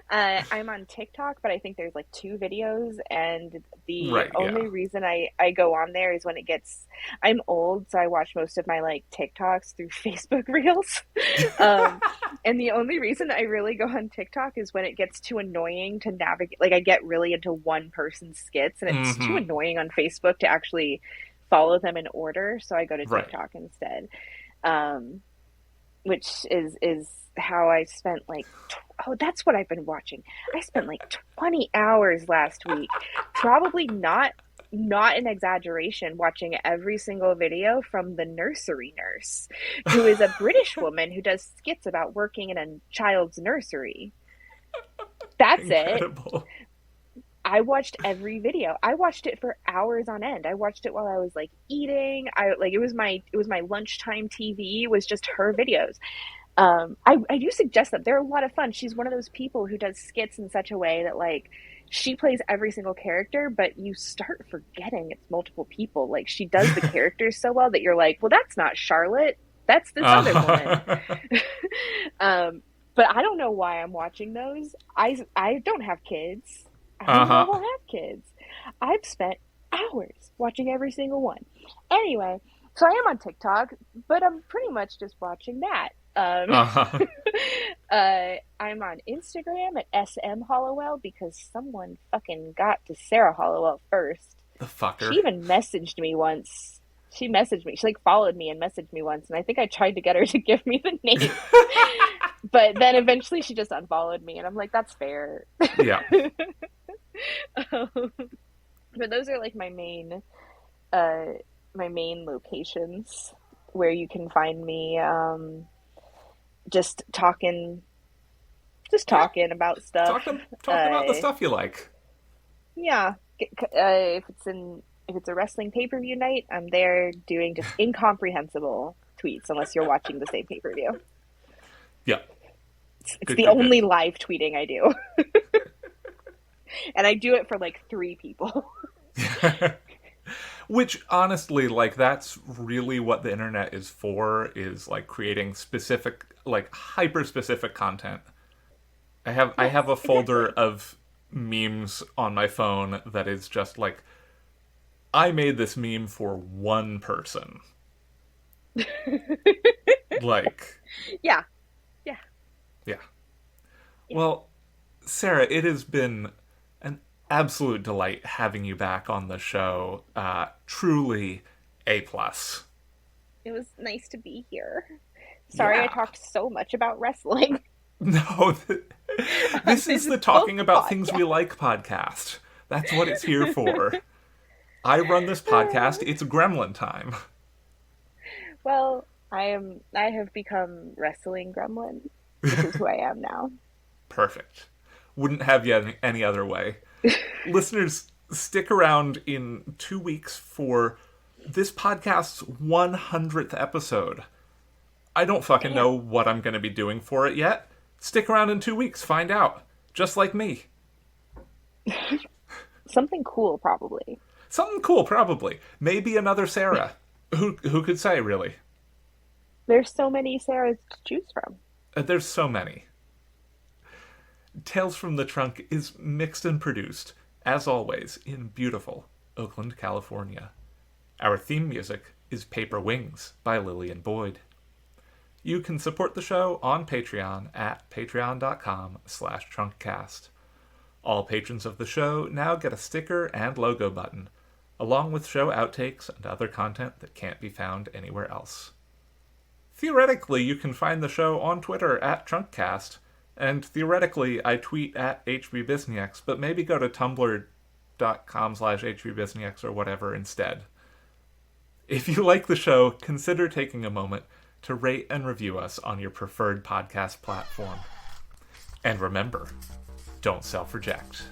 Uh, I'm on TikTok, but I think there's like two videos, and the Right, yeah. only reason I go on there is when it gets. I'm old, so I watch most of my like TikToks through Facebook Reels. um, and the only reason I really go on TikTok is when it gets too annoying to navigate. Like I get really into one person's skits, and it's too Mm-hmm. annoying on Facebook to actually follow them in order. So I go to Right. TikTok instead. Um, which is how I spent like oh, that's what I've been watching. I spent like 20 hours last week. Probably not an exaggeration, watching every single video from the nursery nurse, who is a British woman who does skits about working in a child's nursery. That's it. Incredible. I watched every video. I watched it for hours on end. I watched it while I was like eating. I like it was my lunchtime TV was just her videos. I do suggest them. They're a lot of fun. She's one of those people who does skits in such a way that like she plays every single character, but you start forgetting it's multiple people. Like she does the characters so well that you're like, well, that's not Charlotte. That's this other woman. Uh, um, but I don't know why I'm watching those. I don't have kids. I don't know uh-huh. if I'll have kids. I've spent hours watching every single one. Anyway, so I am on TikTok, but I'm pretty much just watching that. Uh-huh. I'm on Instagram at SM Hollowell because someone fucking got to Sarah Hollowell first. The She fucker. even messaged me once. She messaged me. She like followed me and messaged me once, and I think I tried to get her to give me the name, but then eventually she just unfollowed me, and I'm like, that's fair. Yeah. But those are like uh, my main locations where you can find me. Just talking, just Yeah. talking about stuff. Talking about the Uh, stuff you like. yeah, if it's a wrestling pay per view night, I'm there doing just incomprehensible tweets unless you're watching the same pay per view. Yeah. It's Good, the good, good. only live tweeting I do, and I do it for like three people. Which honestly, like that's really what the internet is for, is like creating specific, like hyper specific content. I Yes, have a folder exactly. of memes on my phone that is just like I made this meme for one person. Like, Yeah, yeah, yeah. yeah. Well, Sarah, it has been an absolute delight having you back on the show. Truly A plus. It was nice to be here. Sorry I Yeah. talked so much about wrestling No, on this is this the book talking about things we podcast. like podcast. That's what it's here for. I run this podcast. It's gremlin time. Well, I have become wrestling gremlin. This is who I am now. Perfect. Wouldn't have you any other way. Listeners, stick around in 2 weeks for this podcast's 100th episode. I don't fucking Damn. know what I'm going to be doing for it yet. Stick around in 2 weeks, find out. Just like me. Something cool, probably. Something cool, probably. Maybe another Sarah. Who could say, really? There's so many Sarahs to choose from. There's so many. Tales from the Trunk is mixed and produced, as always, in beautiful Oakland, California. Our theme music is Paper Wings by Lillian Boyd. You can support the show on Patreon at patreon.com/trunkcast. All patrons of the show now get a sticker and logo button, along with show outtakes and other content that can't be found anywhere else. Theoretically, you can find the show on Twitter at Trunkcast, and theoretically, I tweet at HBBisnieks, but maybe go to tumblr.com/HBBisnieks or whatever instead. If you like the show, consider taking a moment to rate and review us on your preferred podcast platform. And remember, don't self-reject.